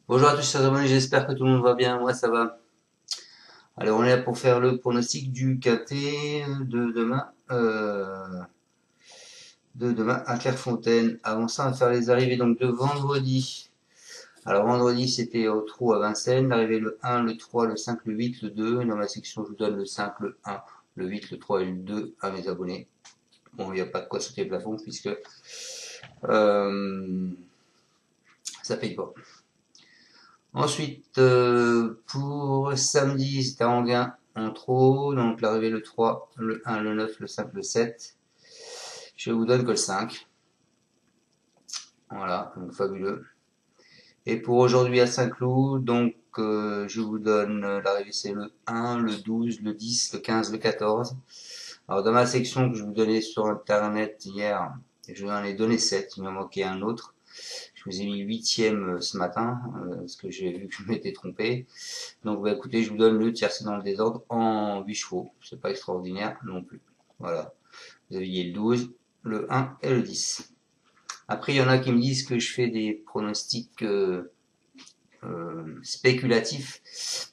Bonjour à tous chers abonnés, j'espère que tout le monde va bien, moi ça va. Alors on est là pour faire le pronostic du KT de demain à Clairefontaine. Avant ça on va faire les arrivées donc de vendredi. Alors vendredi c'était au trou à Vincennes, l'arrivée le 1, le 3, le 5, le 8, le 2. Dans ma section je vous donne le 5, le 1, le 8, le 3 et le 2 à mes abonnés. Bon il n'y a pas de quoi sauter le plafond puisque euh, ça paye pas. Ensuite, pour samedi, c'était à Anguin en trop, donc l'arrivée le 3, le 1, le 9, le 5, le 7. Je vous donne que le 5. Voilà, donc fabuleux. Et pour aujourd'hui à Saint-Cloud, donc je vous donne l'arrivée c'est le 1, le 12, le 10, le 15, le 14. Alors dans ma section que je vous donnais sur internet hier, je vous en ai donné 7, il m'en manquait un autre. Je vous ai mis le 8e ce matin, parce que j'ai vu que je m'étais trompé. Donc bah écoutez, je vous donne le tiercé dans le désordre en 8 chevaux. C'est pas extraordinaire non plus. Voilà. Vous aviez le 12, le 1 et le 10. Après, il y en a qui me disent que je fais des pronostics spéculatifs.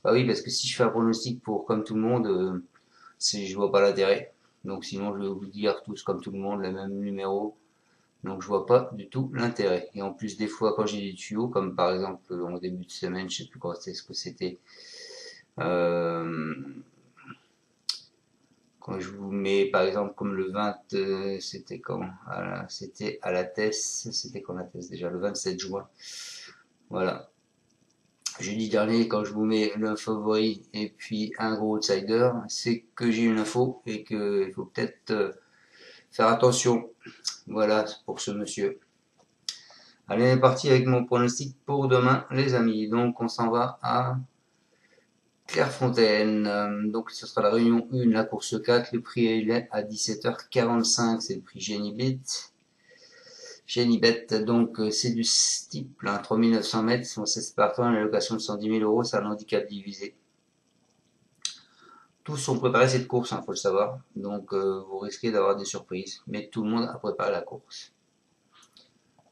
Bah oui, parce que si je fais un pronostic pour comme tout le monde, je vois pas l'intérêt. Donc sinon, je vais vous dire tous comme tout le monde, le même numéro. Donc je vois pas du tout l'intérêt. Et en plus, des fois, quand j'ai des tuyaux, comme par exemple en début de semaine, je sais plus quand c'est ce que c'était. Euh, Quand je vous mets, par exemple, comme le 20, c'était quand? C'était à la TES, c'était quand la TES déjà? Le 27 juin. Voilà. Jeudi dernier, quand je vous mets le favori et puis un gros outsider, c'est que j'ai une info et qu'il faut peut-être faire attention. Voilà pour ce monsieur. Allez, on est parti avec mon pronostic pour demain, les amis. Donc, on s'en va à Clairefontaine. Donc ce sera la réunion 1, la course 4. Le prix est à 17h45. C'est le prix Genibet. Genibet, donc c'est du steeple, hein, 3900 mètres, 16 partants, une allocation de 110 000 euros, c'est un handicap divisé. Tous sont préparés cette course, il faut le savoir. Donc vous risquez d'avoir des surprises. Mais tout le monde a préparé la course.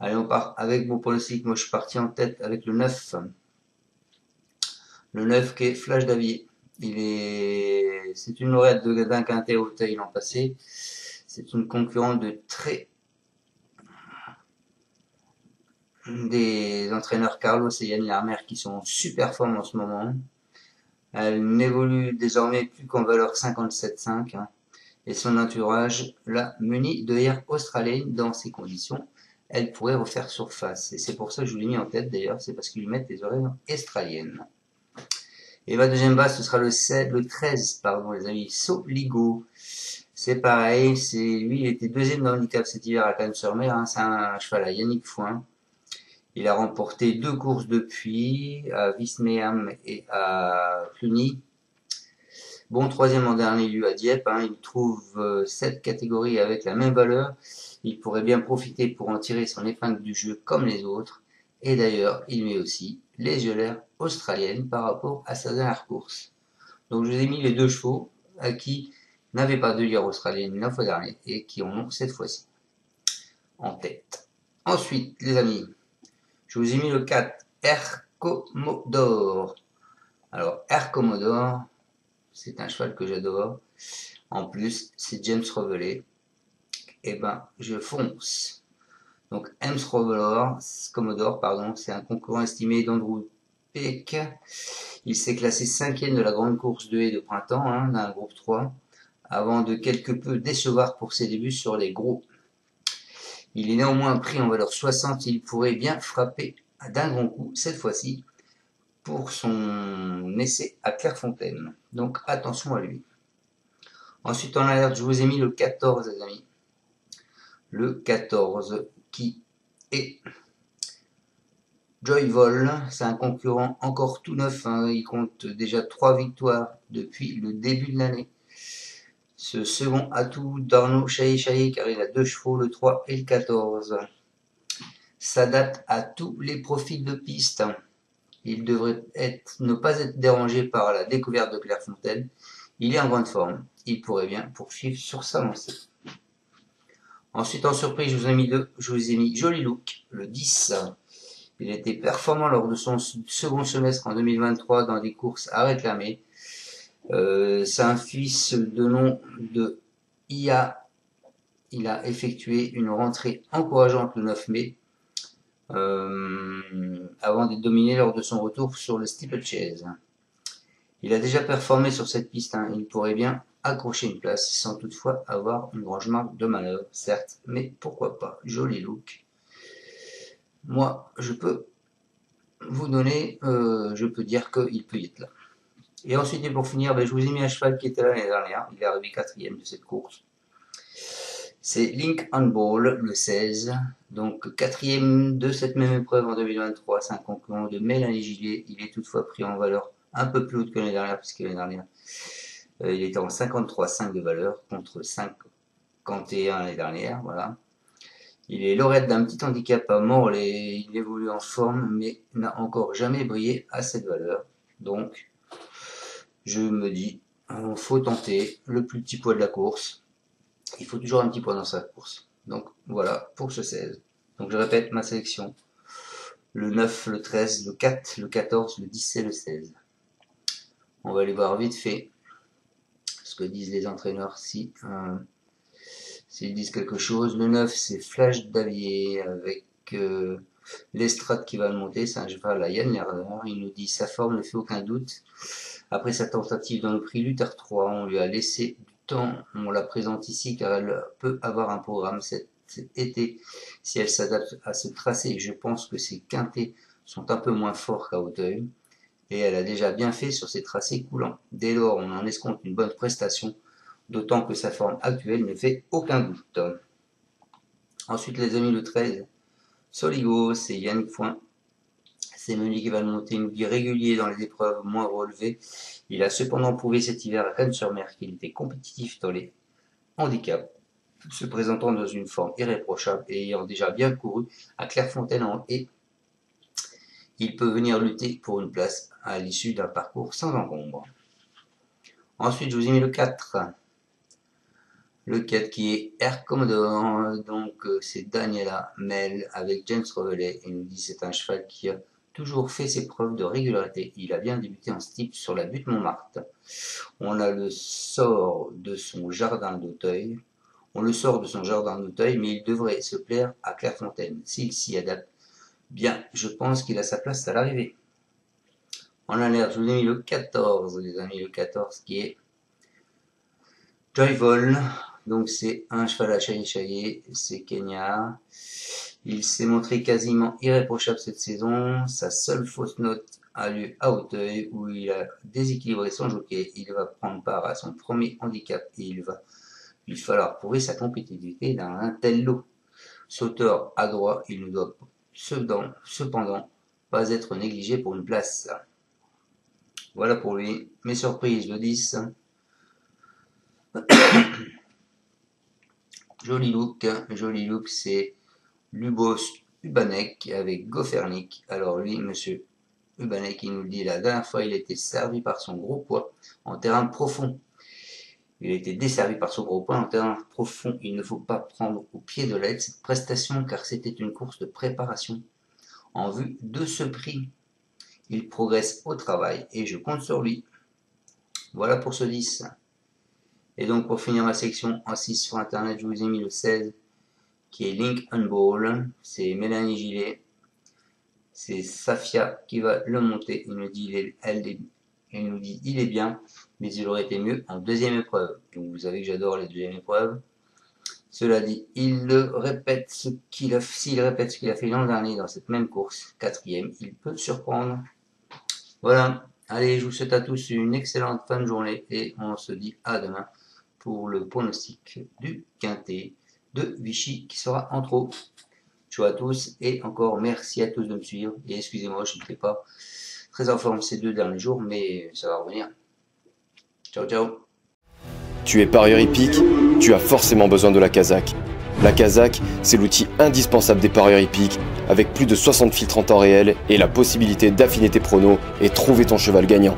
Allez, on part avec mon pronostic. Moi je suis parti en tête avec le 9. Le 9 qui est Flash Davier. C'est une lauréate d'un quintet au taille l'an passé. C'est une concurrente de très des entraîneurs Carlos et Yann Larmer qui sont en super forme en ce moment. Elle n'évolue désormais plus qu'en valeur 57,5 hein, et son entourage l'a muni de hier australienne dans ces conditions. Elle pourrait refaire surface et c'est pour ça que je vous l'ai mis en tête d'ailleurs, c'est parce qu'ils lui mettent des oreilles australiennes. Et ma deuxième base, ce sera le 13, pardon, les amis, Soligo. C'est pareil, lui, il était deuxième dans handicap cet hiver à Cannes-sur-Mer, hein, c'est un cheval à Yannick Fouin. Il a remporté 2 courses depuis, à Wismeham et à Cluny. Bon, troisième en dernier lieu à Dieppe, hein, il trouve 7 catégories avec la même valeur. Il pourrait bien profiter pour en tirer son épingle du jeu comme les autres. Et d'ailleurs, il met aussi les yeux australiennes par rapport à sa dernière course. Donc je vous ai mis les deux chevaux à qui n'avaient pas de lire australienne la fois dernière et qui en ont cette fois-ci en tête. Ensuite, les amis, je vous ai mis le 4, Air Commodore. Alors, Air Commodore, c'est un cheval que j'adore. En plus, c'est James Reveley. Et ben, je fonce. Donc, Commodore, pardon, c'est un concurrent estimé d'Andrew Peck. Il s'est classé 5e de la grande course de haie de printemps, hein, d'un groupe 3, avant de quelque peu décevoir pour ses débuts sur les gros. Il est néanmoins pris en valeur 60 et il pourrait bien frapper d'un grand coup cette fois-ci pour son essai à Clairefontaine. Donc attention à lui. Ensuite en alerte, je vous ai mis le 14 les amis. Le 14 qui est Joyvol, c'est un concurrent encore tout neuf, hein. Il compte déjà 3 victoires depuis le début de l'année. Ce second atout d'Arnaud Chaillet, car il a 2 chevaux, le 3 et le 14. S'adapte à tous les profils de piste. Il devrait ne pas être dérangé par la découverte de Clairefontaine. Il est en grande forme. Il pourrait bien poursuivre sur sa lancée. Ensuite, en surprise, je vous ai mis Joli Look, le 10. Il était performant lors de son second semestre en 2023 dans des courses à réclamer. C'est un fils de nom de IA. Il a effectué une rentrée encourageante le 9 mai avant d'être dominé lors de son retour sur le steeplechase. Il a déjà performé sur cette piste, hein. Il pourrait bien accrocher une place sans toutefois avoir une grande marge de manœuvre, certes, mais pourquoi pas, joli look. Moi, je peux vous donner, je peux dire qu'il peut y être là. Et ensuite, et pour finir, je vous ai mis un cheval qui était là l'année dernière, il est arrivé 4e de cette course. C'est Link on Ball, le 16, donc 4e de cette même épreuve en 2023, c'est un concurrent de Mélanie Gillet. Il est toutefois pris en valeur un peu plus haute que l'année dernière, puisque l'année dernière, il était en 53,5 de valeur contre 51 l'année dernière, voilà. Il est lauréat d'un petit handicap à Morlaix, il évolue en forme, mais n'a encore jamais brillé à cette valeur. Donc, je me dis, faut tenter le plus petit poids de la course. Il faut toujours un petit poids dans sa course. Donc, voilà, pour ce 16. Donc, je répète ma sélection. Le 9, le 13, le 4, le 14, le 10 et le 16. On va aller voir vite fait ce que disent les entraîneurs s'ils disent quelque chose. Le 9, c'est Flash d'Avier avec l'estrade qui va le monter. C'est un cheval à Yann Lerner. Il nous dit sa forme ne fait aucun doute. Après sa tentative dans le prix Luther 3, on lui a laissé du temps. On la présente ici car elle peut avoir un programme cet été si elle s'adapte à ce tracé. Je pense que ses quintés sont un peu moins forts qu'à Hauteuil. Et elle a déjà bien fait sur ses tracés coulants. Dès lors, on en escompte une bonne prestation, d'autant que sa forme actuelle ne fait aucun doute. Ensuite, les amis, le 13, Soligo, c'est Yannick Foin. C'est Meunier qui va le monter, une vie régulier dans les épreuves moins relevées. Il a cependant prouvé cet hiver à Cannes-sur-Mer qu'il était compétitif dans les handicaps, se présentant dans une forme irréprochable et ayant déjà bien couru à Clairefontaine en haie. Il peut venir lutter pour une place à l'issue d'un parcours sans encombre. Ensuite, je vous ai mis le 4. Le 4 qui est Air Commodore. Donc, c'est Daniela Mel avec James Revelet. Il nous dit c'est un cheval qui a toujours fait ses preuves de régularité. Il a bien débuté en steep sur la butte Montmartre. On a le sort de son jardin d'Auteuil. On le sort de son jardin d'Auteuil, mais il devrait se plaire à Clairefontaine s'il s'y adapte. Bien, je pense qu'il a sa place à l'arrivée. En alerte, je vous ai mis le 14, les amis, le 14 qui est Joyful. Donc c'est un cheval à chaillé, c'est Kenya. Il s'est montré quasiment irréprochable cette saison. Sa seule fausse note a lieu à Hauteuil où il a déséquilibré son jockey. Il va prendre part à son premier handicap et il va lui falloir prouver sa compétitivité dans un tel lot. Sauteur adroit, il ne doit cependant pas être négligé pour une place. Voilà pour lui. Mes surprises, le 10. Joli look, c'est Lubos Ubanek avec Gofernik. Alors lui, monsieur Ubanek, il nous le dit, la dernière fois, il était servi par son gros poids en terrain profond. Il a été desservi par son gros poids en terrain profond. Il ne faut pas prendre au pied de la lettre cette prestation car c'était une course de préparation. En vue de ce prix, il progresse au travail et je compte sur lui. Voilà pour ce 10. Et donc pour finir ma section en 6 sur internet, je vous ai mis le 16 qui est Link on Ball. C'est Mélanie Gillet. C'est Safia qui va le monter. Il nous dit il est bien, mais il aurait été mieux en deuxième épreuve. Donc vous savez que j'adore les deuxièmes épreuves. Cela dit, s'il répète ce qu'il a fait l'an dernier dans cette même course, 4e, il peut surprendre. Voilà, allez, je vous souhaite à tous une excellente fin de journée et on se dit à demain pour le pronostic du quintet de Vichy qui sera en trop. Ciao à tous et encore merci à tous de me suivre et excusez-moi, je ne fais pas très en forme ces 2 derniers jours, mais ça va revenir. Ciao, ciao. Tu es parieur hippique, tu as forcément besoin de la Kazakh. La Kazakh, c'est l'outil indispensable des parieurs hippiques, avec plus de 60 filtres en temps réel et la possibilité d'affiner tes pronos et trouver ton cheval gagnant.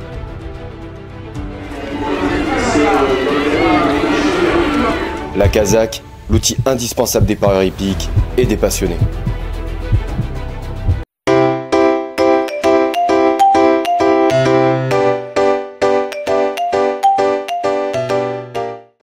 La Kazakh, l'outil indispensable des parieurs hippiques et des passionnés.